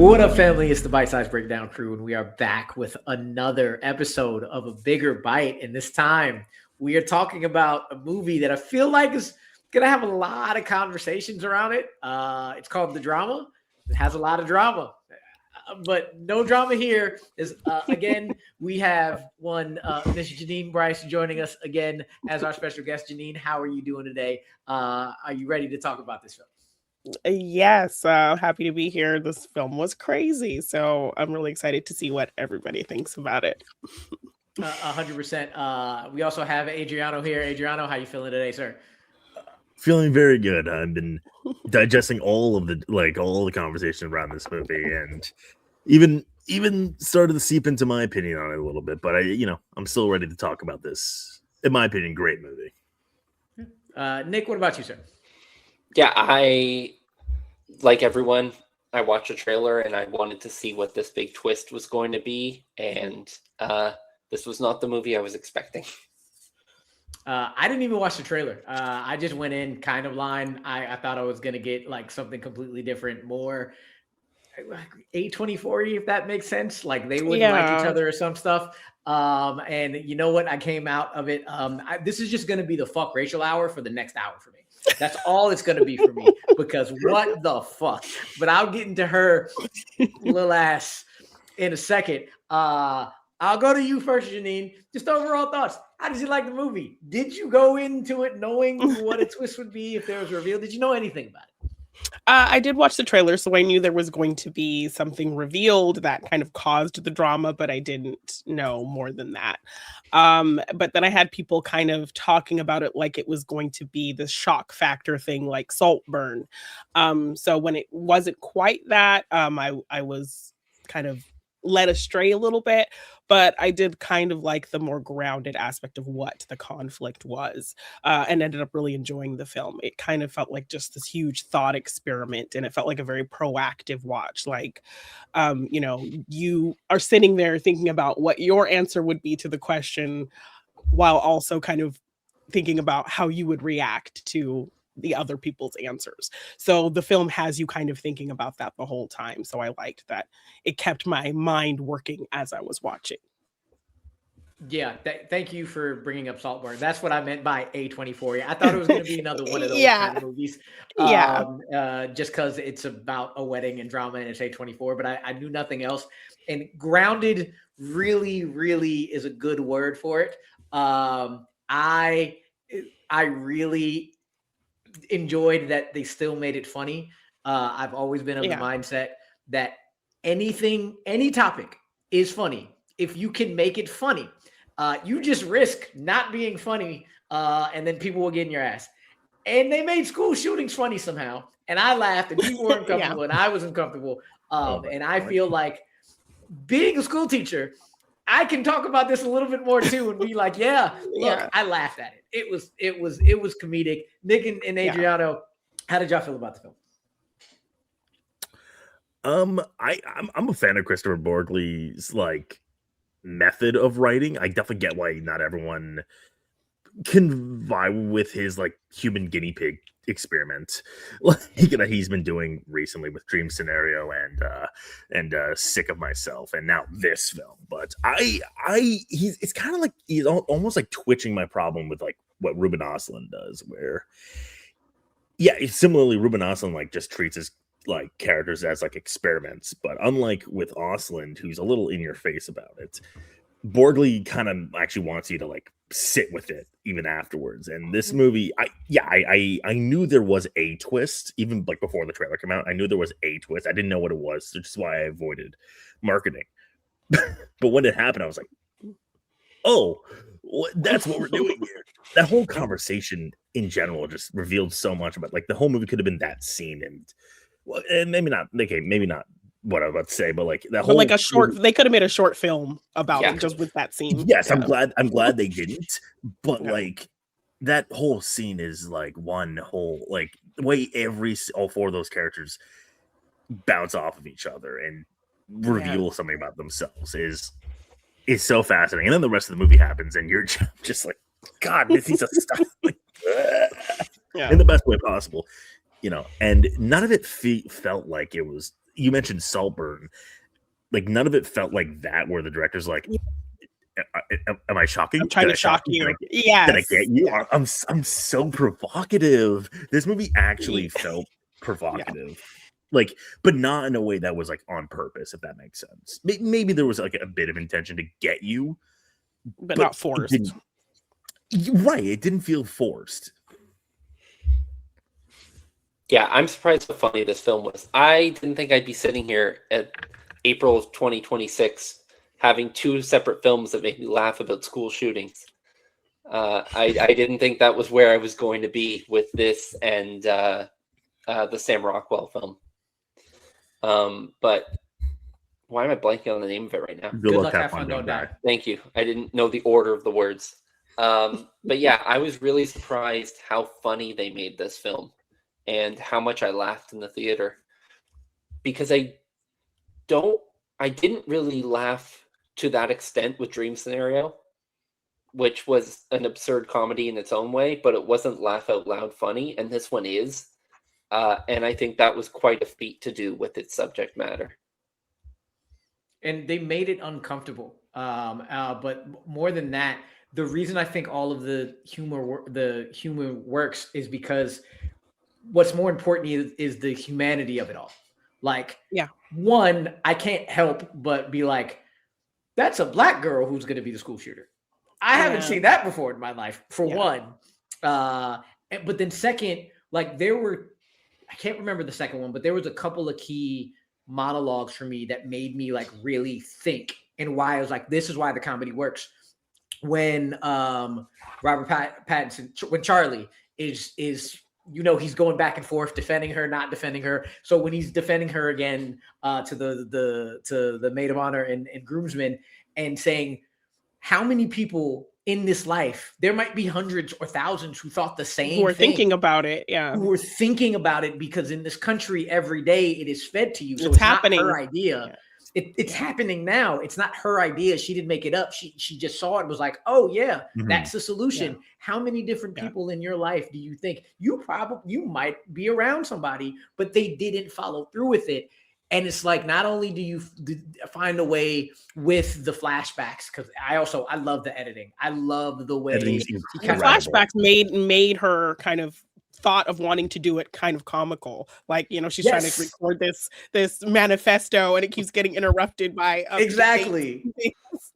What up, family? It's the Bitesize Breakdown crew, and we are back with another episode of A Bigger Bite. And this time, we are talking about a movie that I feel like is going to have a lot of conversations around it. It's called The Drama. It has a lot of drama, but no drama here. Again, we have Miss Jeannine Brice joining us again as our special guest. Jeannine, how are you doing today? Are you ready to talk about this film? Yes, happy to be here. This film was crazy, so I'm really excited to see what everybody thinks about it. 100%. We also have Adriano here. Adriano, how you feeling today, sir? Feeling very good. I've been digesting all the conversation around this movie, and even started to seep into my opinion on it a little bit. But I'm still ready to talk about this. In my opinion, great movie. Nick, what about you, sir? Yeah, I, like everyone, I watched a trailer and I wanted to see what this big twist was going to be. And this was not the movie I was expecting. I didn't even watch the trailer. I just went in kind of blind. I thought I was going to get like something completely different, more A24-y, if that makes sense. Like they wouldn't like each other or some stuff. And you know what? I came out of it. This is just going to be the fuck Rachel hour for the next hour for me. That's all it's going to be for me, because what the fuck? But I'll get into her little ass in a second. I'll go to you first, Jeannine. Just overall thoughts. How did you like the movie? Did you go into it knowing what a twist would be if there was a reveal? Did you know anything about it? I did watch the trailer, so I knew there was going to be something revealed that kind of caused the drama, but I didn't know more than that. But then I had people kind of talking about it like it was going to be the shock factor thing, like Saltburn. So when it wasn't quite that, I was kind of led astray a little bit, but I did kind of like the more grounded aspect of what the conflict was, and ended up really enjoying the film. It kind of felt like just this huge thought experiment, and it felt like a very proactive watch. Like, you are sitting there thinking about what your answer would be to the question, while also kind of thinking about how you would react to the other people's answers. So the film has you kind of thinking about that the whole time. So I liked that it kept my mind working as I was watching. Yeah, thank you for bringing up Saltburn. That's what I meant by A24. I thought it was going to be another one of those kind of movies. Just because it's about a wedding and drama and it's A24, but I knew nothing else. And grounded really, really is a good word for it. I really enjoyed that they still made it funny. I've always been of the mindset that any topic is funny if you can make it funny. You just risk not being funny, and then people will get in your ass. And they made school shootings funny somehow, and I laughed, and people were uncomfortable, and I was uncomfortable. And I feel like being a school teacher, I can talk about this a little bit more too, and be like, I laughed at it. It was comedic. Nick and Adriano, how did y'all feel about the film? I'm a fan of Kristoffer Borgli's method of writing. I definitely get why not everyone can vibe with his human guinea pig experiment he's been doing recently with Dream Scenario and Sick of Myself, and now this film. But it's kind of like he's almost twitching my problem with what Ruben Östlund does, where similarly Ruben Östlund just treats his characters as experiments, but unlike with Östlund, who's a little in your face about it, Borgli kind of actually wants you to sit with it even afterwards. And this movie, I knew there was a twist even before the trailer came out. I knew there was a twist. I didn't know what it was, which is why I avoided marketing. But when it happened, I was like, oh, that's what we're doing here. That whole conversation in general just revealed so much about the whole movie could have been that scene, and maybe not. Okay, maybe not what I'm about to say, but that whole a short. They could have made a short film about it just with that scene. Yes, I'm glad they didn't. But that whole scene is one whole the way all four of those characters bounce off of each other and reveal something about themselves is so fascinating. And then the rest of the movie happens, and you're just God, this needs to stop. In the best way possible. And none of it felt like it was you mentioned Saltburn, like none of it felt like that, where the director's like, am I shocking? I'm trying to shock you. Yes. Did I get you? Yeah. I'm so provocative. This movie actually felt provocative. Like, but not in a way that was like on purpose, if that makes sense. Maybe there was like a bit of intention to get you, but not forced. It didn't feel forced. Yeah, I'm surprised how funny this film was. I didn't think I'd be sitting here at April of 2026 having two separate films that make me laugh about school shootings. I didn't think that was where I was going to be with this and the Sam Rockwell film. But why am I blanking on the name of it right now? Good luck, have fun, don't die. Thank you. I didn't know the order of the words. But yeah, I was really surprised how funny they made this film and how much I laughed in the theater, because I didn't really laugh to that extent with Dream Scenario, which was an absurd comedy in its own way, but it wasn't laugh out loud funny, and this one is. And I think that was quite a feat to do with its subject matter. And they made it uncomfortable. But more than that, the reason I think all of the humor works is because what's more important is the humanity of it all. Like, one, I can't help but be like, that's a black girl who's going to be the school shooter. I haven't seen that before in my life, for one. But then second, like I can't remember the second one, but there was a couple of key monologues for me that made me like really think, and why I was like, this is why the comedy works. When Robert Pattinson, when Charlie is he's going back and forth, defending her, not defending her. So when he's defending her again to the maid of honor and groomsmen, and saying, how many people in this life, there might be hundreds or thousands who thought the same who are thing, thinking about it, who were thinking about it, because in this country every day it is fed to you. So it's happening. Not her idea. It's happening now. It's not her idea. She didn't make it up. She just saw it and was like, oh yeah, that's the solution. How many different people in your life do you think you might be around somebody, but they didn't follow through with it? And it's like, not only do you find a way with the flashbacks, because I love the editing. I love the way the flashbacks made her kind of thought of wanting to do it kind of comical. Like, she's trying to record this manifesto, and it keeps getting interrupted by exactly.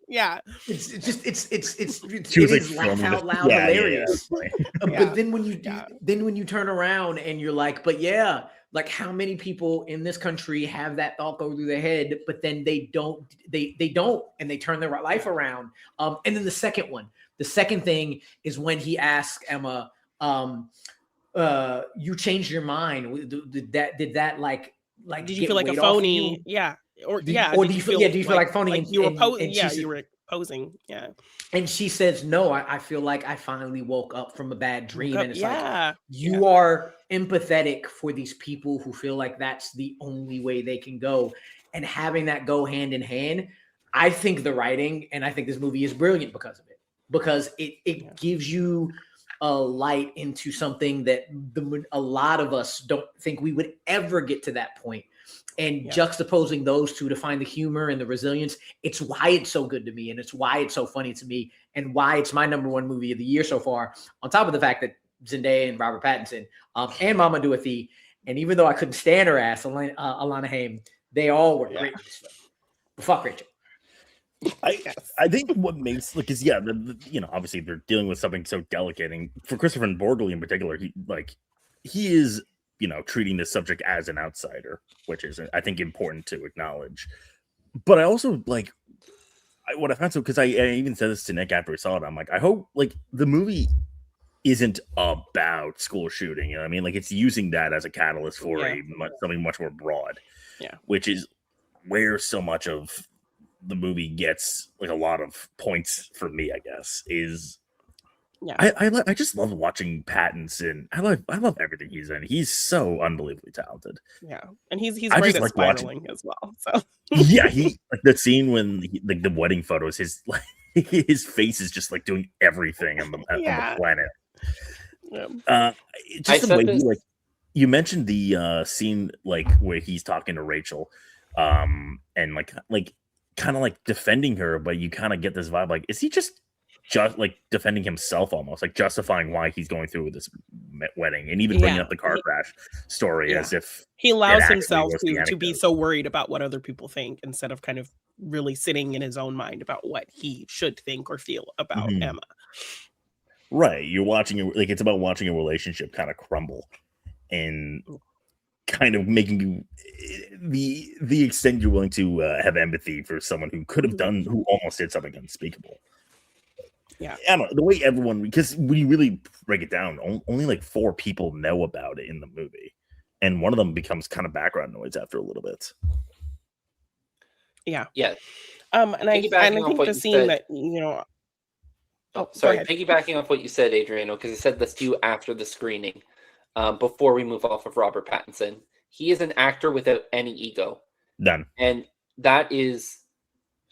Yeah, it is laugh out loud hilarious. But then when you turn around and you're like, but like, how many people in this country have that thought go through their head, but then they don't, and they turn their life around. And then the second thing is when he asks Emma, you changed your mind. Did that like did you feel like a phony? Yeah. Or do you feel like phony? Like you were posing. You were posing. Yeah. And she says, no, I feel like I finally woke up from a bad dream. And it's like, you are empathetic for these people who feel like that's the only way they can go. And having that go hand in hand, I think the writing, and I think this movie is brilliant because of it. Because it gives you a light into something that a lot of us don't think we would ever get to that point. And juxtaposing those two to find the humor and the resilience, it's why it's so good to me, and it's why it's so funny to me, and why it's my number one movie of the year so far. On top of the fact that Zendaya and Robert Pattinson and Mama Duathy, and even though I couldn't stand her ass, Alana Haim, they all were great. Fuck Rachel. I think what makes is obviously they're dealing with something so delicate, and for Kristoffer and Borgli in particular, he is treating this subject as an outsider, which is, I think, important to acknowledge. But I also what I found, so because I even said this to Nick after we saw it, I'm like, I hope the movie isn't about school shooting. You know what I mean? Like, it's using that as a catalyst for something much more broad. Yeah, which is where so much of the movie gets a lot of points for me, I guess, is. Yeah, I just love watching Pattinson. I love everything he's in. He's so unbelievably talented. Yeah, and he's great at spiraling as well. So yeah, he the scene when the wedding photos, his face is just doing everything on the planet. Yeah. Just the way he You mentioned the scene like where he's talking to Rachel, and like kind of like defending her, but you kind of get this vibe like, is he just like defending himself, almost like justifying why he's going through with this wedding, and even bringing up the car crash story as if he allows himself to be so worried about what other people think instead of kind of really sitting in his own mind about what he should think or feel about Emma. Right, you're watching it like it's about watching a relationship kind of crumble and kind of making you the extent you're willing to have empathy for someone who could have done, who almost did something unspeakable. I don't know, the way everyone, because when you really break it down, only like 4 people know about it in the movie, and one of them becomes kind of background noise after a little bit. And I think the scene that piggybacking off what you said, Adriano, because I said this to you after the screening, before we move off of Robert Pattinson. He is an actor without any ego. None. And that is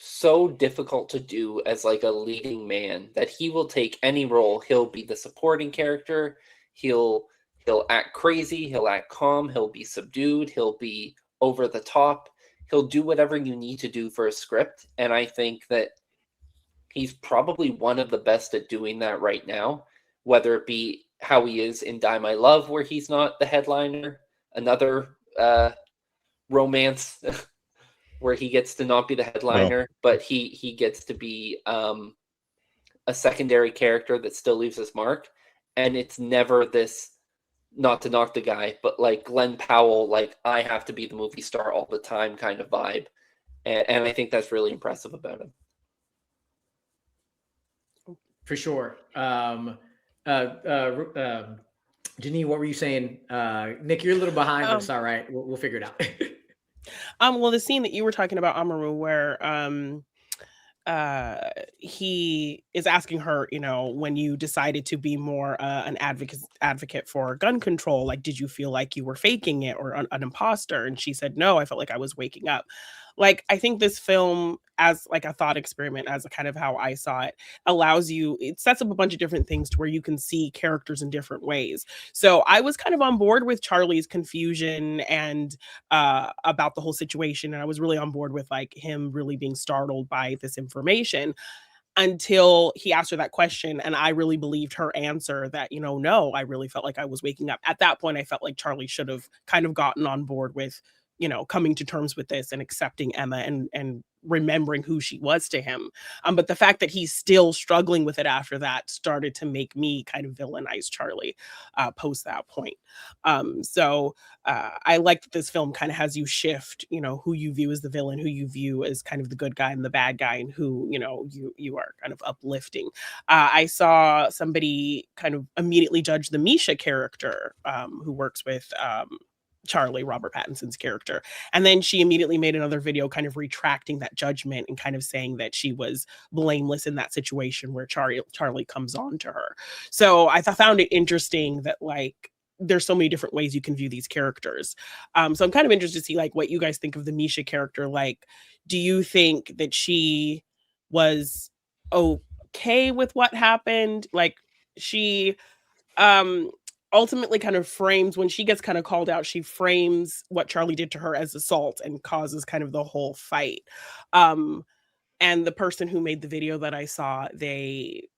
so difficult to do as like a leading man, that he will take any role. He'll be the supporting character. He'll act crazy. He'll act calm. He'll be subdued. He'll be over the top. He'll do whatever you need to do for a script. And I think that he's probably one of the best at doing that right now, whether it be how he is in Die My Love, where he's not the headliner, another romance where he gets to not be the headliner, but he gets to be a secondary character that still leaves his mark. And it's never this, not to knock the guy, but like Glenn Powell, like I have to be the movie star all the time kind of vibe. And I think that's really impressive about him. For sure. Jeannine, what were you saying? Nick, you're a little behind, but it's all right. We'll figure it out. Well, the scene that you were talking about, Amarú, where he is asking her, when you decided to be more an advocate for gun control, like, did you feel like you were faking it or an imposter? And she said, no, I felt like I was waking up. Like, I think this film, as like a thought experiment, as a kind of how I saw it, it sets up a bunch of different things to where you can see characters in different ways. So I was kind of on board with Charlie's confusion and about the whole situation. And I was really on board with like him really being startled by this information, until he asked her that question. And I really believed her answer that, no, I really felt like I was waking up. At that point, I felt like Charlie should have kind of gotten on board with, coming to terms with this and accepting Emma and remembering who she was to him. But the fact that he's still struggling with it after that started to make me kind of villainize Charlie post that point. So I like that this film kind of has you shift, who you view as the villain, who you view as kind of the good guy and the bad guy, and who, you are kind of uplifting. I saw somebody kind of immediately judge the Misha character who works with Charlie, Robert Pattinson's character. And then she immediately made another video kind of retracting that judgment and kind of saying that she was blameless in that situation where Charlie comes on to her. So I found it interesting that like there's so many different ways you can view these characters. So I'm kind of interested to see like what you guys think of the Misha character. Like, do you think that she was okay with what happened? Like she ultimately kind of frames, when she gets kind of called out, she frames what Charlie did to her as assault and causes kind of the whole fight. And the person who made the video that I saw, they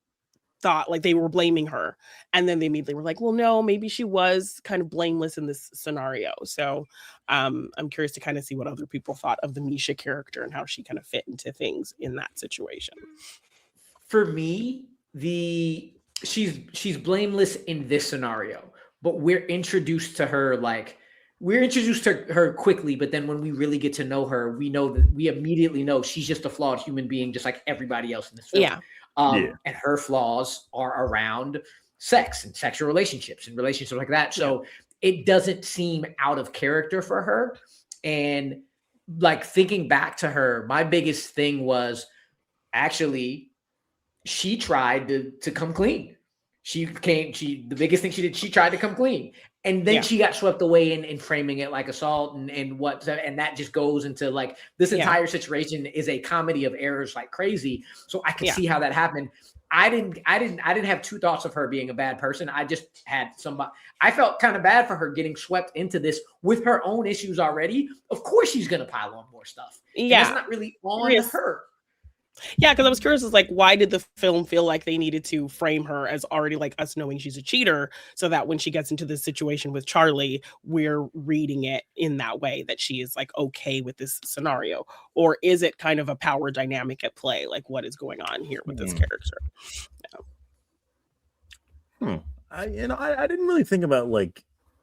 thought like they were blaming her. And then they immediately were like, well, no, maybe she was kind of blameless in this scenario. So I'm curious to kind of see what other people thought of the Misha character and how she kind of fit into things in that situation. For me, she's blameless in this scenario, but we're introduced to her quickly, but then when we really get to know her, we immediately know she's just a flawed human being, just like everybody else in this film. And her flaws are around sex and sexual relationships and relationships like that. So it doesn't seem out of character for her. And like thinking back to her, my biggest thing was actually she tried to come clean. the biggest thing she did, she tried to come clean. And then she got swept away in framing it like assault and that just goes into like this entire situation is a comedy of errors like crazy. So I could see how that happened. I didn't have two thoughts of her being a bad person. I just had I felt kind of bad for her getting swept into this with her own issues already. Of course she's going to pile on more stuff. Yeah. And that's not really on her. Yeah, because I was curious, is like, why did the film feel like they needed to frame her as already like us knowing she's a cheater, so that when she gets into this situation with Charlie, we're reading it in that way that she is like okay with this scenario, or is it kind of a power dynamic at play? Like, what is going on here with this character? I didn't really think about like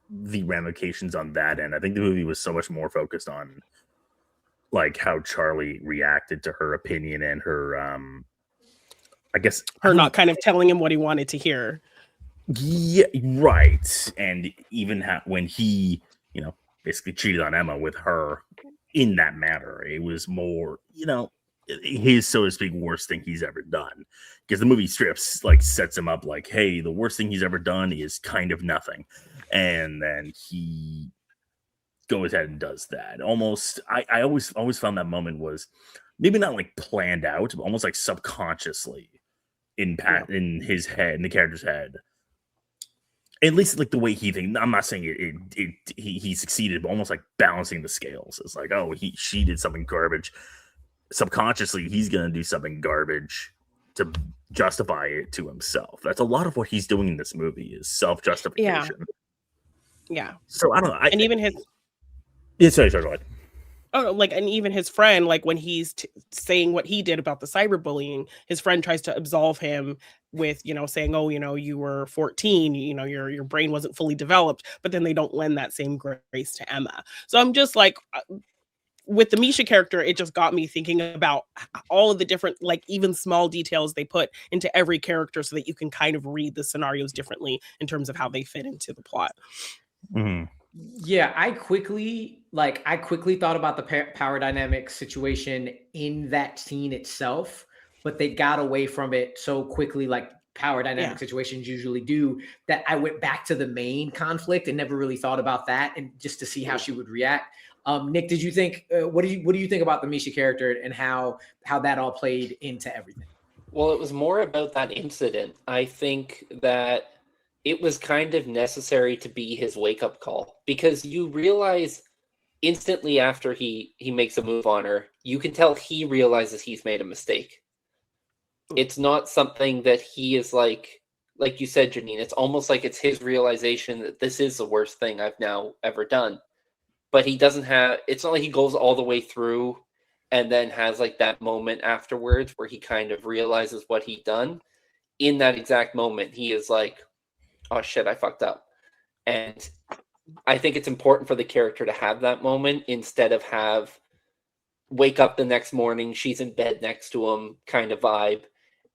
the ramifications on that end. I think the movie was so much more focused on like how Charlie reacted to her opinion and her, I guess her not kind of telling him what he wanted to hear. Yeah, right. And even when he, basically cheated on Emma with her in that manner, it was more, his, so to speak, worst thing he's ever done. Because the movie strips like sets him up like, hey, the worst thing he's ever done is kind of nothing. And then he goes ahead and does that. Almost, I always found that moment was maybe not like planned out, but almost like subconsciously in his head, in the character's head. At least like the way he thinks. I'm not saying he succeeded, but almost like balancing the scales. It's like, oh, she did something garbage. Subconsciously, he's gonna do something garbage to justify it to himself. That's a lot of what he's doing in this movie is self-justification. Yeah. So I don't know. And even his. Yeah, sorry, go ahead. Oh, like, and even his friend, like when he's saying what he did about the cyberbullying, his friend tries to absolve him with, saying, oh, you were 14, your brain wasn't fully developed, but then they don't lend that same grace to Emma. So I'm just like, with the Misha character, it just got me thinking about all of the different, like even small details they put into every character so that you can kind of read the scenarios differently in terms of how they fit into the plot. Mm-hmm. Yeah, I quickly thought about the power dynamic situation in that scene itself, but they got away from it so quickly, like power dynamic situations usually do, that I went back to the main conflict and never really thought about that, and just to see how she would react. Nick, did you think? What do you think about the Misha character and how that all played into everything? Well, it was more about that incident. I think that it was kind of necessary to be his wake-up call, because you realize instantly after he makes a move on her, you can tell he realizes he's made a mistake. It's not something that he is like you said, Jeannine, it's almost like it's his realization that this is the worst thing I've now ever done. But he doesn't have, it's not like he goes all the way through and then has like that moment afterwards where he kind of realizes what he'd done. In that exact moment, he is like, oh shit, I fucked up. And I think it's important for the character to have that moment instead of wake up the next morning, she's in bed next to him kind of vibe.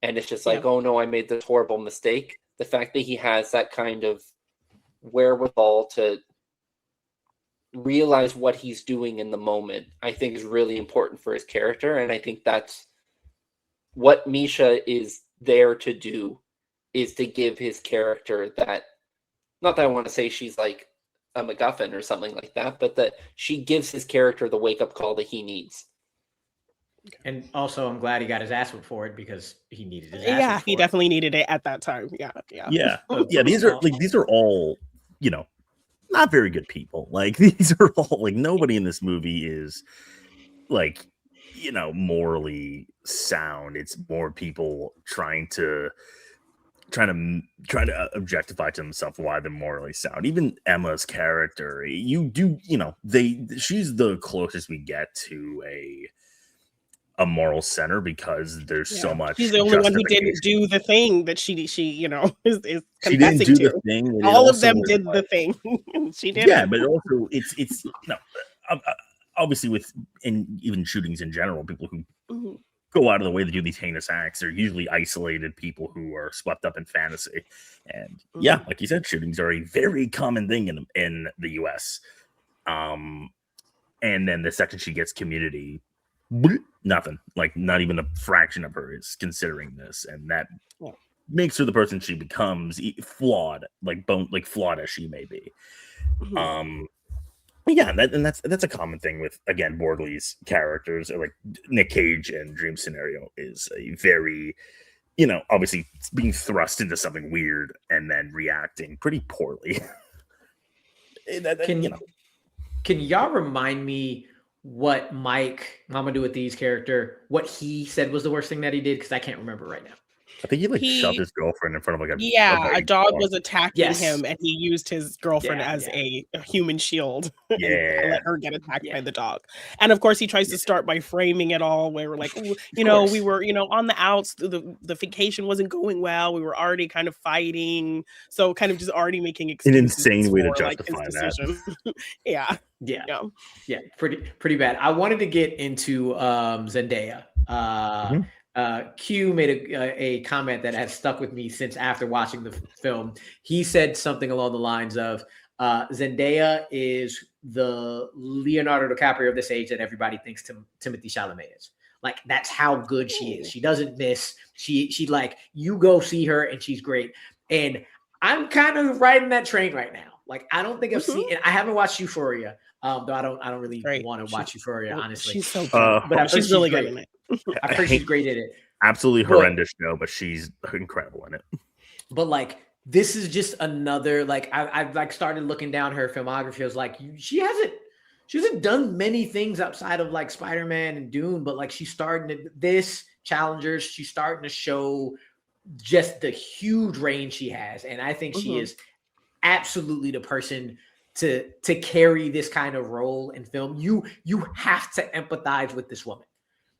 And it's just like, oh no, I made this horrible mistake. The fact that he has that kind of wherewithal to realize what he's doing in the moment, I think is really important for his character. And I think that's what Misha is there to do, is to give his character that, not that I want to say she's like a MacGuffin or something like that, but that she gives his character the wake-up call that he needs. And also, I'm glad he got his ass whipped for it, because he needed his ass. Yeah, he definitely needed it at that time. Yeah. These are all, not very good people. Like, these are all like, nobody in this movie is like, morally sound. It's more people trying to objectify to themselves why they're morally sound. Even Emma's character, she's the closest we get to a moral center, because there's so much. She's the only one who didn't do the thing that she is she confessing didn't do to. the thing. All of them did the thing. She did. Yeah, but also it's obviously even shootings in general, people who go out of the way to do these heinous acts are usually isolated people who are swept up in fantasy. And like you said, shootings are a very common thing in the US. And then the second she gets community, nothing, like not even a fraction of her is considering this, and that makes her the person she becomes, flawed, flawed as she may be. Yeah, and that's a common thing with, again, Borgli's characters, like Nick Cage and Dream Scenario is a very, obviously being thrust into something weird and then reacting pretty poorly. Can y'all remind me what Mike Mamadou with these character, what he said was the worst thing that he did? Because I can't remember right now. I think he shoved his girlfriend in front of a dog was attacking him, and he used his girlfriend as a human shield. Yeah, and let her get attacked by the dog. And of course, he tries to start by framing it all, where we're like, we were, on the outs. The vacation wasn't going well. We were already kind of fighting, so kind of just already making excuses. An insane way to justify that. Yeah, pretty bad. I wanted to get into Zendaya. Q made a comment that has stuck with me since after watching the film. He said something along the lines of Zendaya is the Leonardo DiCaprio of this age that everybody thinks Timothée Chalamet is. Like, that's how good she is. She doesn't miss. She like, you go see her and she's great. And I'm kind of riding that train right now. Like, I don't think I've seen it. I haven't watched Euphoria. Though I don't really want to watch Euphoria, honestly. She's so good, but she's really good in it. I've heard she's great in it. Absolutely horrendous show, but she's incredible in it. But like, this is just another, like, I've like started looking down her filmography. I was like, she hasn't done many things outside of like Spider-Man and Dune, but like she's starting to, this Challengers, she's starting to show just the huge range she has. And I think she is absolutely the person to carry this kind of role in film. You have to empathize with this woman.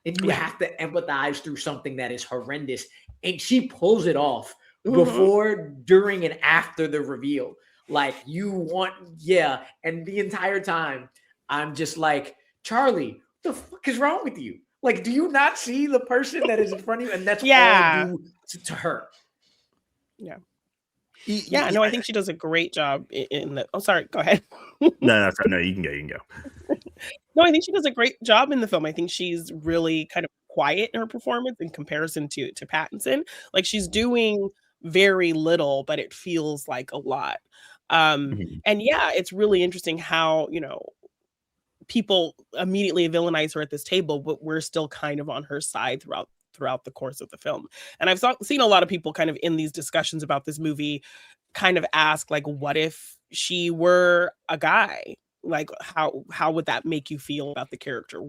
And you have to empathize through something that is horrendous. And she pulls it off before, during, and after the reveal. Like, and the entire time, I'm just like, Charlie, what the fuck is wrong with you? Like, do you not see the person that is in front of you? And that's all you to her. Yeah. Yeah, no, I think she does a great job in the. Oh, sorry, go ahead. No, you can go. No, I think she does a great job in the film. I think she's really kind of quiet in her performance in comparison to Pattinson. Like, she's doing very little, but it feels like a lot. And yeah, it's really interesting how, people immediately villainize her at this table, but we're still kind of on her side throughout the course of the film. And I've seen a lot of people kind of in these discussions about this movie kind of ask, like, what if she were a guy? Like, how would that make you feel about the character?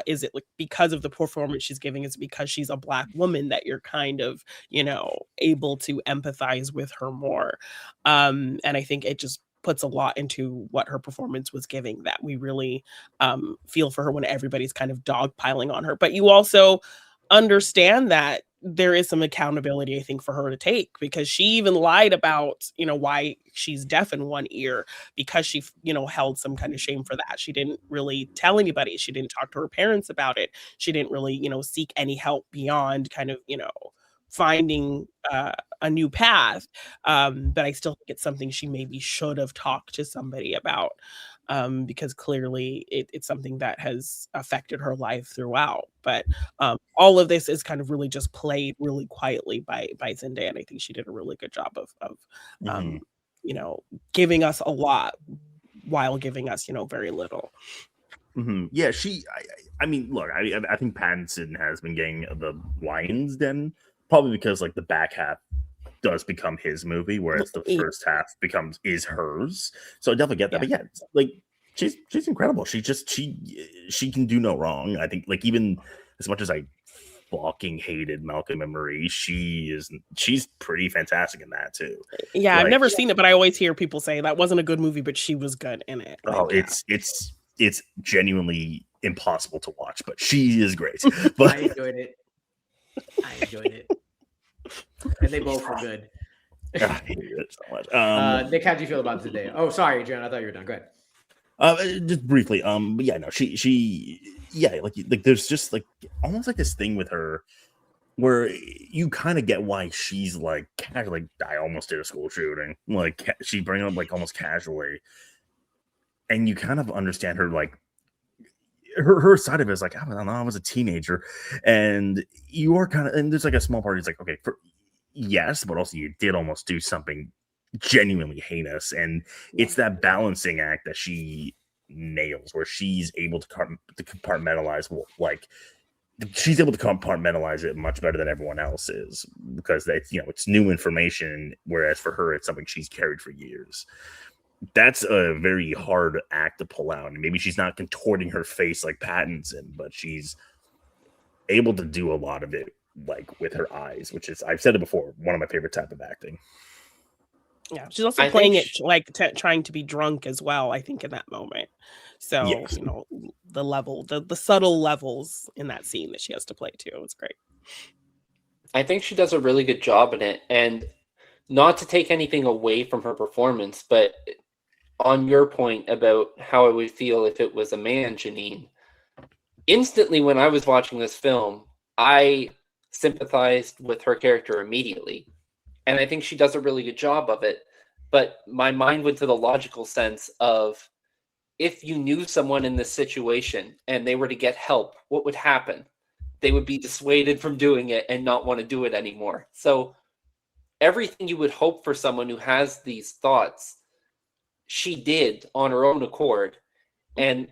Is it like because of the performance she's giving? Is it because she's a Black woman that you're kind of, able to empathize with her more? And I think it just puts a lot into what her performance was giving, that we really feel for her when everybody's kind of dogpiling on her. But you also understand that there is some accountability, I think, for her to take, because she even lied about, why she's deaf in one ear, because she, held some kind of shame for that. She didn't really tell anybody. She didn't talk to her parents about it. She didn't really, seek any help beyond kind of, finding a new path. But I still think it's something she maybe should have talked to somebody about, because clearly it's something that has affected her life throughout. But all of this is kind of really just played really quietly by Zendaya, and I think she did a really good job of giving us a lot while giving us very little. Yeah, I mean, look, I think Pattinson has been getting the lion's den, probably because like the back half does become his movie, whereas the first half is hers. So I definitely get that. But yeah, like she's incredible. She can do no wrong. I think, like, even as much as I fucking hated Malcolm and Marie, she's pretty fantastic in that too. Yeah, like, I've never seen it, but I always hear people say that wasn't a good movie, but she was good in it. It's genuinely impossible to watch, but she is great. But I enjoyed it. And they both were good. I hated it so much. Nick, how do you feel about Zendaya? Oh, sorry, John. I thought you were done. Go ahead. Just briefly. But yeah, no, she like there's just like almost like this thing with her where you kind of get why she's like casually. I almost did a school shooting. Like, she bring it up like almost casually, and you kind of understand her, like her side of it is like, I don't know, I was a teenager, and you are kind of, and there's like a small part. It's like, okay, yes, but also you did almost do something genuinely heinous, and it's that balancing act that she nails, where she's able to compartmentalize, like she's able to compartmentalize it much better than everyone else is, because it's new information, whereas for her it's something she's carried for years. That's a very hard act to pull out, and maybe she's not contorting her face like Pattinson, but she's able to do a lot of it like with her eyes, which is, I've said it before, one of my favorite type of acting. Yeah, she's also playing it like trying to be drunk as well, I think, in that moment. So, yes. The subtle levels in that scene that she has to play too. It's great. I think she does a really good job in it. And not to take anything away from her performance, but on your point about how I would feel if it was a man, Jeannine, instantly when I was watching this film, I sympathized with her character immediately. And I think she does a really good job of it. But my mind went to the logical sense of, if you knew someone in this situation and they were to get help, what would happen? They would be dissuaded from doing it and not want to do it anymore. So everything you would hope for someone who has these thoughts, she did on her own accord. And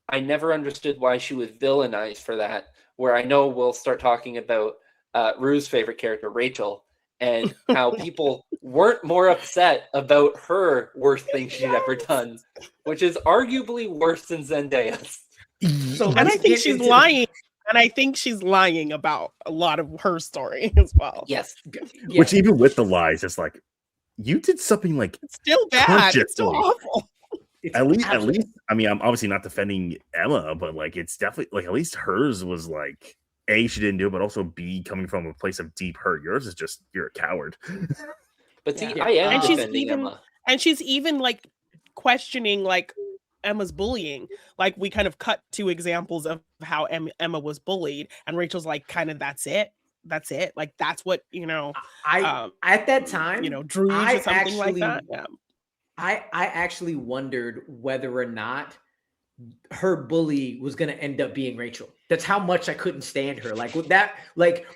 I never understood why she was villainized for that, where I know we'll start talking about Rue's favorite character, Rachel, and how people weren't more upset about her worst thing she'd ever done, which is arguably worse than Zendaya's. So, and I think she's lying. And I think she's lying about a lot of her story as well. Yes. Yeah. Which, even with the lies, it's like, you did something like, it's still bad. It's still awful. At least, I mean, I'm obviously not defending Emma, but like, it's definitely like, at least hers was like, A, she didn't do it, but also B, coming from a place of deep hurt. Yours is just, you're a coward. But see, I am defending Emma. And she's even like questioning like Emma's bullying. Like, we kind of cut two examples of how Emma was bullied, and Rachel's like, kind of, that's it. Like, that's what, at that time, drew you to something like that. Yeah. I actually wondered whether or not her bully was going to end up being Rachel. That's how much I couldn't stand her. Like, with that, like,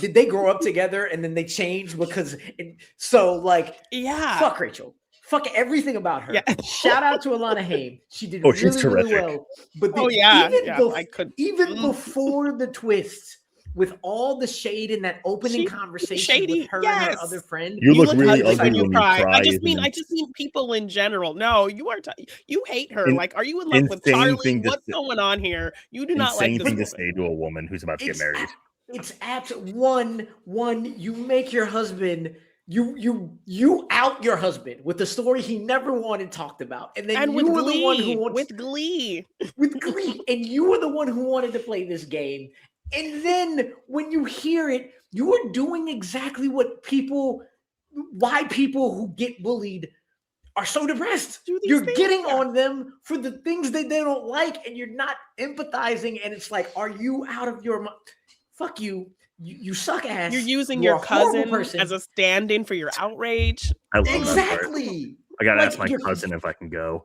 did they grow up together and then they changed because fuck Rachel. Fuck everything about her. Yeah. Shout out to Alana Haim. She did really well. But even before the twist, with all the shade in that opening conversation with her and her other friend, you look really ugly when you cry. I just mean people in general. No, you are. You hate her. Like, are you in love with Charlie? What's going on here? You do not like this thing to say to a woman who's about to get married. It's one. You make your husband. You out your husband with the story he never wanted talked about, and then you were the one who with Glee, and you were the one who wanted to play this game. And then when you hear it, you are doing exactly why people who get bullied are so depressed. You're getting on them for the things that they don't like, and you're not empathizing. And it's like, are you out of your mind? Fuck you. You suck ass. You're using your cousin as a stand-in for your outrage. I love exactly. I gotta ask my cousin if I can go.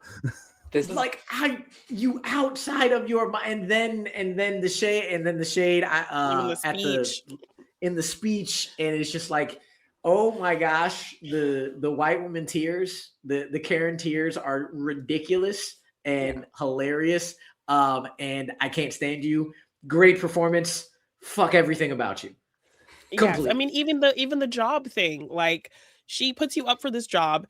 This is like you outside of your mind, and then the shade, in the speech, and it's just like, oh my gosh, the white woman tears, the Karen tears are ridiculous and hilarious. And I can't stand you. Great performance. Fuck everything about you. Yes, I mean, even the job thing, like, she puts you up for this job.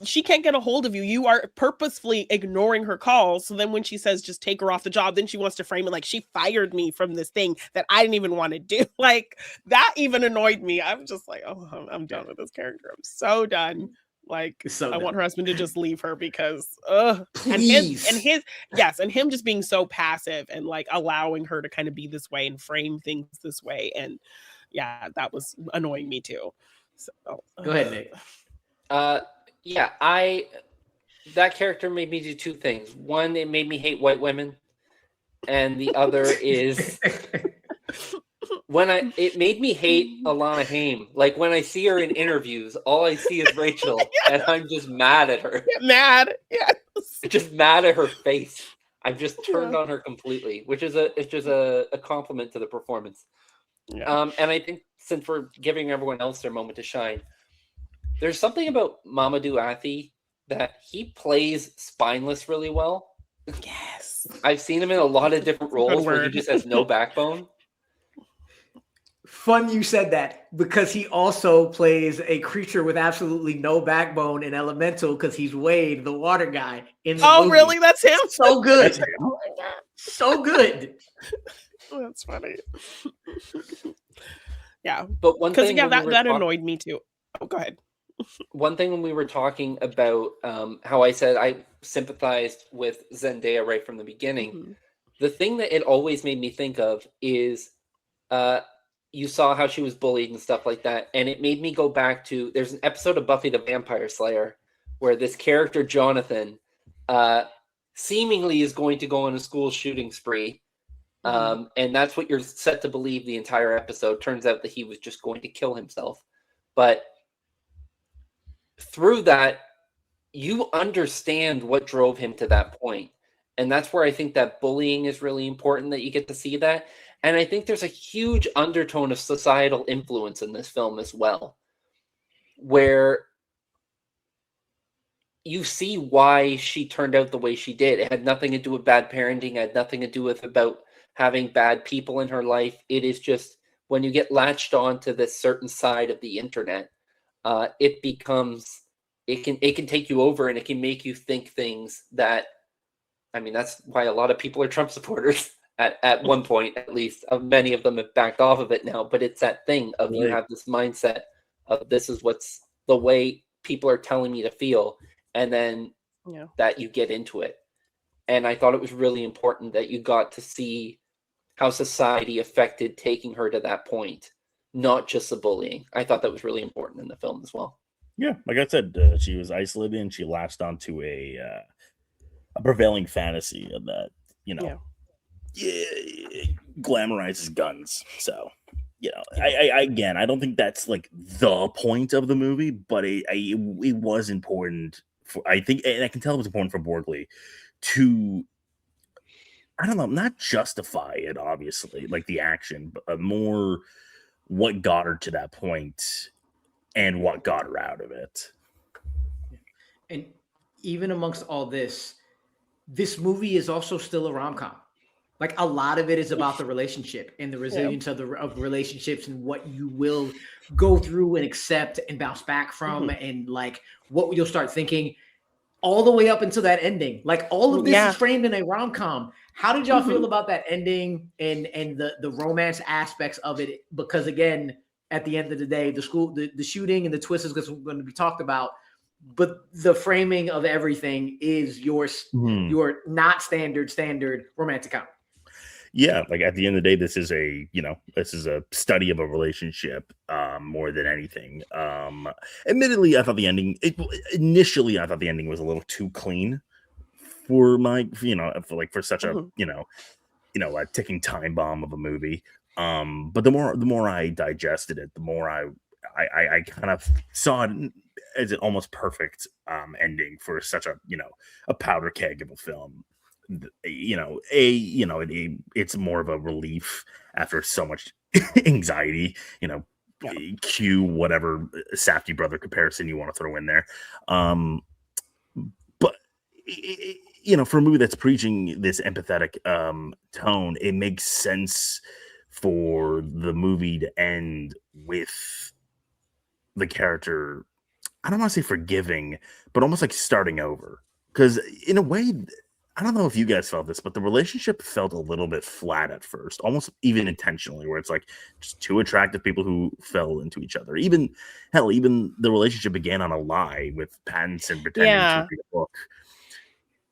She can't get a hold of you. You are purposefully ignoring her calls. So then when she says, just take her off the job, then she wants to frame it like, she fired me from this thing that I didn't even want to do. Like, that even annoyed me. I'm just like, oh, I'm done with this character. I'm so done. Like, I want her husband to just leave her because, and him just being so passive and like allowing her to kind of be this way and frame things this way. And yeah, that was annoying me too. So, go ahead, Nick. That character made me do two things. One, it made me hate white women, and the other is it made me hate Alana Haim. Like, when I see her in interviews, all I see is Rachel, and I'm just mad at her. Mad, yes. Just mad at her face. I've just turned on her completely, which is a compliment to the performance. Yeah. And I think since we're giving everyone else their moment to shine, there's something about Mamadou Athie that he plays spineless really well. Yes. I've seen him in a lot of different roles where he just has no backbone. Fun you said that, because he also plays a creature with absolutely no backbone in Elemental, because he's Wade, the water guy in the movie. Really? That's him? So good. That's him. Oh my God. So good. That's funny. Yeah. But one thing, that annoyed me too. Oh, go ahead. One thing when we were talking about how I said I sympathized with Zendaya right from the beginning, the thing that it always made me think of is you saw how she was bullied and stuff like that. And it made me go back to, there's an episode of Buffy the Vampire Slayer where this character, Jonathan, seemingly is going to go on a school shooting spree. And that's what you're set to believe the entire episode. Turns out that he was just going to kill himself. But through that, you understand what drove him to that point. And that's where I think that bullying is really important, that you get to see that. And I think there's a huge undertone of societal influence in this film as well, where you see why she turned out the way she did. It had nothing to do with bad parenting. It had nothing to do with about having bad people in her life. It is just when you get latched on to this certain side of the internet, it becomes, it can take you over, and it can make you think things that, I mean, that's why a lot of people are Trump supporters at one point, at least. Many of them have backed off of it now, but it's that thing of you have this mindset of this is what's the way people are telling me to feel. And then that you get into it. And I thought it was really important that you got to see how society affected taking her to that point, not just the bullying. I thought that was really important in the film as well. Yeah, like I said, she was isolated and she latched onto a prevailing fantasy of that, glamorizes guns. So, I don't think that's like the point of the movie, but it was important for, I think, and I can tell it was important for Borgli to, I don't know, not justify it, obviously, like the action, but more what got her to that point and what got her out of it. And even amongst all this movie is also still a rom-com. Like, a lot of it is about the relationship and the resilience of relationships and what you will go through and accept and bounce back from, and like what you'll start thinking all the way up until that ending. Like, all of this is framed in a rom-com. How did y'all feel about that ending and the romance aspects of it? Because again, at the end of the day, the shooting and the twist is going to be talked about, but the framing of everything is your not standard romantic comedy. Yeah, like at the end of the day, this is a study of a relationship more than anything. Admittedly, I thought the ending was a little too clean for my, for such a, a ticking time bomb of a movie. But the more I digested it, the more I kind of saw it as an almost perfect ending for such a, a powder keg of a film. It's more of a relief after so much anxiety, cue whatever Safdie brother comparison you want to throw in there. But for a movie that's preaching this empathetic tone, it makes sense for the movie to end with the character, I don't want to say forgiving, but almost like starting over. Because in a way, I don't know if you guys felt this, but the relationship felt a little bit flat at first, almost even intentionally, where it's like just two attractive people who fell into each other. Even the relationship began on a lie with Pattinson pretending to read a book.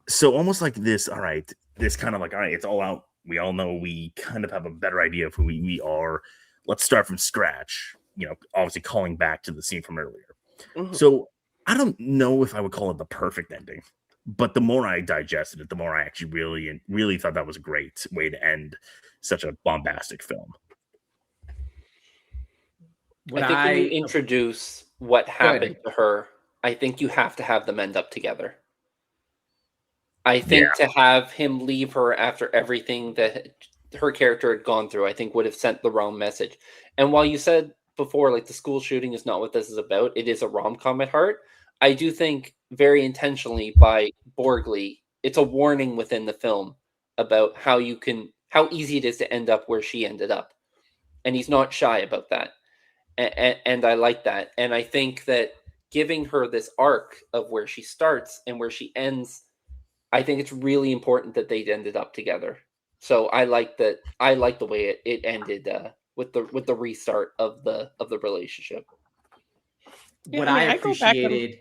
So almost like this, all right, it's all out. We all know, we kind of have a better idea of who we are. Let's start from scratch, obviously calling back to the scene from earlier. So I don't know if I would call it the perfect ending. But the more I digested it, the more I actually really thought that was a great way to end such a bombastic film. I think when you introduce what happened to her, I think you have to have them end up together. I think to have him leave her after everything that her character had gone through, I think would have sent the wrong message. And while you said before, like the school shooting is not what this is about. It is a rom-com at heart. I do think very intentionally by Borgli, it's a warning within the film about how easy it is to end up where she ended up. And he's not shy about that. And I like that. And I think that giving her this arc of where she starts and where she ends, I think it's really important that they ended up together. So I like that. I like the way it ended with the restart of the relationship. What I appreciated.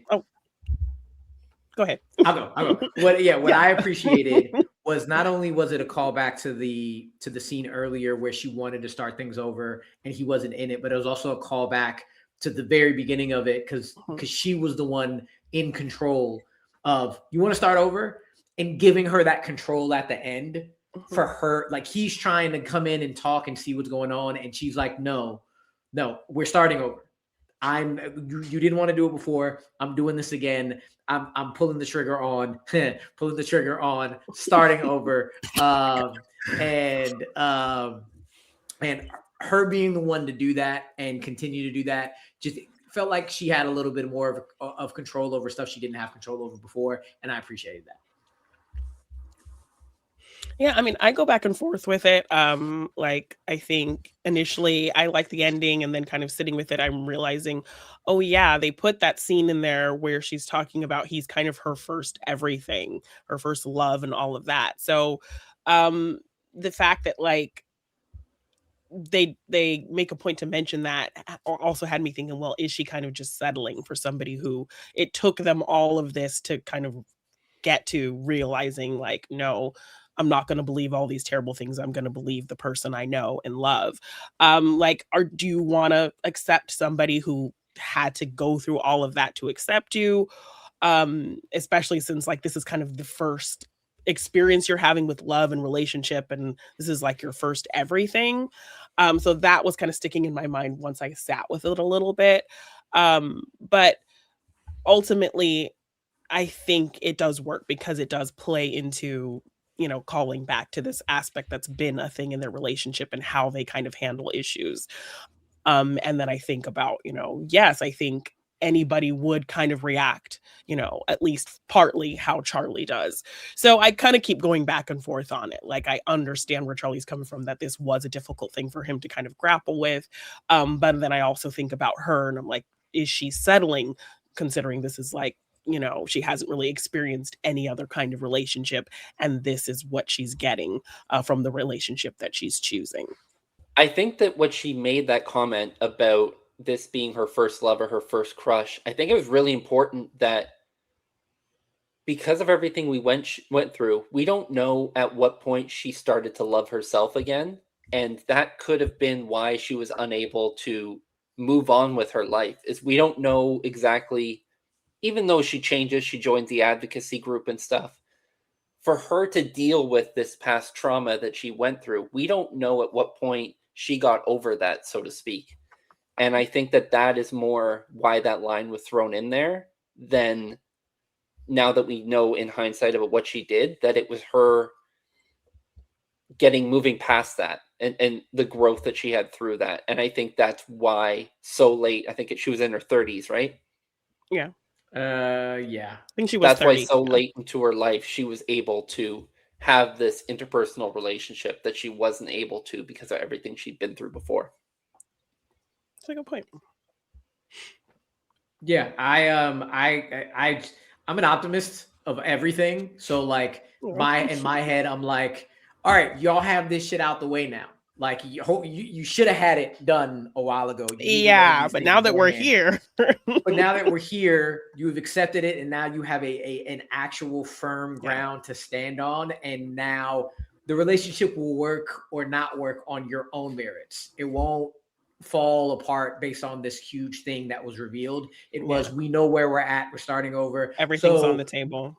Go ahead. I'll go. What I appreciated was not only was it a callback to the scene earlier where she wanted to start things over and he wasn't in it, but it was also a callback to the very beginning of it because she was the one in control of, you want to start over, and giving her that control at the end for her. Like, he's trying to come in and talk and see what's going on, and she's like, no, we're starting over. You didn't want to do it before. I'm doing this again. I'm pulling the trigger on, starting over. And her being the one to do that and continue to do that just felt like she had a little bit more of control over stuff she didn't have control over before. And I appreciated that. Yeah, I mean, I go back and forth with it. Like, I think initially I like the ending, and then kind of sitting with it, I'm realizing, oh yeah, they put that scene in there where she's talking about he's kind of her first everything, her first love and all of that. So the fact that like they make a point to mention that also had me thinking, well, is she kind of just settling for somebody who it took them all of this to kind of get to realizing like, no, I'm not going to believe all these terrible things. I'm going to believe the person I know and love. Do you want to accept somebody who had to go through all of that to accept you? Especially since like this is kind of the first experience you're having with love and relationship, and this is like your first everything. So that was kind of sticking in my mind once I sat with it a little bit. But ultimately, I think it does work because it does play into, calling back to this aspect that's been a thing in their relationship and how they kind of handle issues. And then I think about, yes, I think anybody would kind of react, at least partly how Charlie does. So I kind of keep going back and forth on it. Like, I understand where Charlie's coming from, that this was a difficult thing for him to kind of grapple with. But then I also think about her and I'm like, is she settling, considering this is like, she hasn't really experienced any other kind of relationship, and this is what she's getting from the relationship that she's choosing. I think that what she made that comment about this being her first love or her first crush, I think it was really important that because of everything we went through, we don't know at what point she started to love herself again, and that could have been why she was unable to move on with her life. Is we don't know exactly. Even though she changes, she joins the advocacy group and stuff. For her to deal with this past trauma that she went through, we don't know at what point she got over that, so to speak. And I think that is more why that line was thrown in there than now that we know in hindsight about what she did, that it was her moving past that and the growth that she had through that. And I think that's why so late, I think she was in her 30s, right? Yeah. Yeah. I think she was. That's 30, why so late into her life she was able to have this interpersonal relationship that she wasn't able to because of everything she'd been through before. That's a good point. Yeah, I'm an optimist of everything. So like in my head, I'm like, all right, y'all have this shit out the way now. Like you should have had it done a while ago. Yeah, but now that we're here, you've accepted it, and now you have an actual firm ground to stand on. And now the relationship will work or not work on your own merits. It won't fall apart based on this huge thing that was revealed. We know where we're at. We're starting over. Everything's on the table.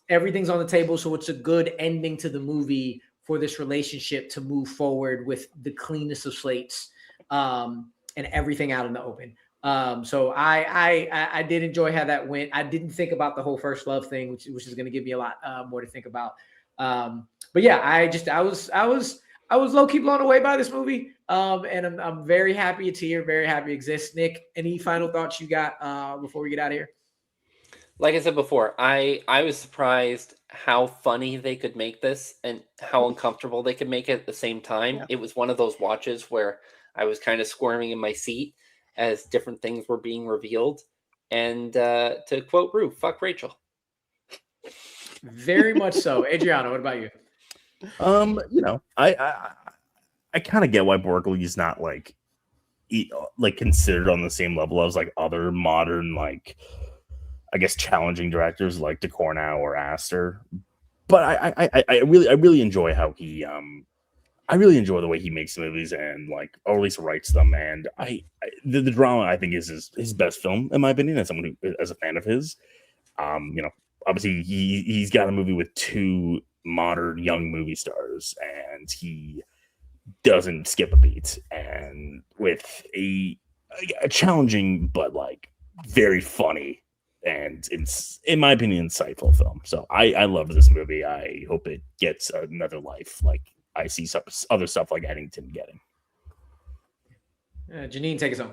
Everything's on the table. So it's a good ending to the movie for this relationship to move forward with the cleanest of slates and everything out in the open. So I did enjoy how that went. I didn't think about the whole first love thing, which is going to give me a lot more to think about. But yeah, I I was low key blown away by this movie. And I'm very happy it's here, very happy it exists. Nick, any final thoughts you got before we get out of here? Like I said before, I was surprised how funny they could make this and how uncomfortable they could make it at the same time. Yeah. It was one of those watches where I was kind of squirming in my seat as different things were being revealed. And to quote Rue, fuck Rachel. Very much so. Adriano, what about you? You know, I kind of get why Borgli is not like considered on the same level as like other modern, like, I guess, challenging directors like Ducournau or Astor. But I really enjoy how he I really enjoy the way he makes movies and like, or at least writes them. And the drama, I think, is his best film in my opinion, as someone who, as a fan of his. You know, obviously he's got a movie with two modern young movie stars, and he doesn't skip a beat, and with a challenging but like very funny and, in my opinion, insightful film. So I love this movie. I hope it gets another life like I see some other stuff like Eddington getting. Jeannine, take us home.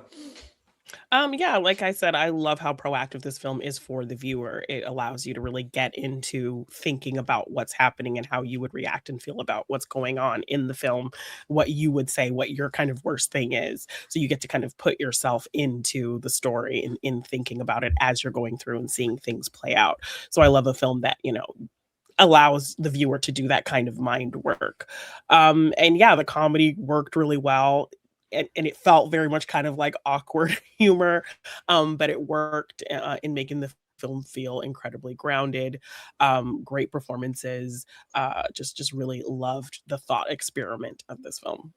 Yeah, like I said, I love how proactive this film is for the viewer. It allows you to really get into thinking about what's happening and how you would react and feel about what's going on in the film, what you would say, what your kind of worst thing is. So you get to kind of put yourself into the story and in thinking about it as you're going through and seeing things play out. So I love a film that, you know, allows the viewer to do that kind of mind work. And yeah, the comedy worked really well. And it felt very much kind of like awkward humor, but it worked in making the film feel incredibly grounded. Great performances. Just really loved the thought experiment of this film.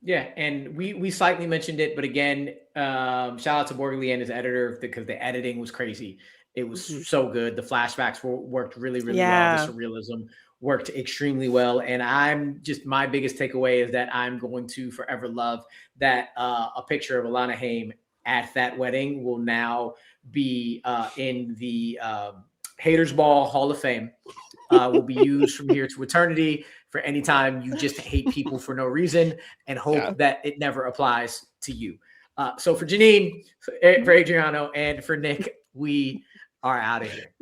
Yeah, and we slightly mentioned it, but again, shout out to Borgli and his editor, because the editing was crazy. It was so good. The flashbacks worked really, really well. The surrealism worked extremely well. And my biggest takeaway is that I'm going to forever love that a picture of Alana Haim at that wedding will now be in the Haters Ball Hall of Fame. Will be used from here to eternity for any time you just hate people for no reason, and hope that it never applies to you. So for Jeannine, for Adriano, and for Nick, we are out of here.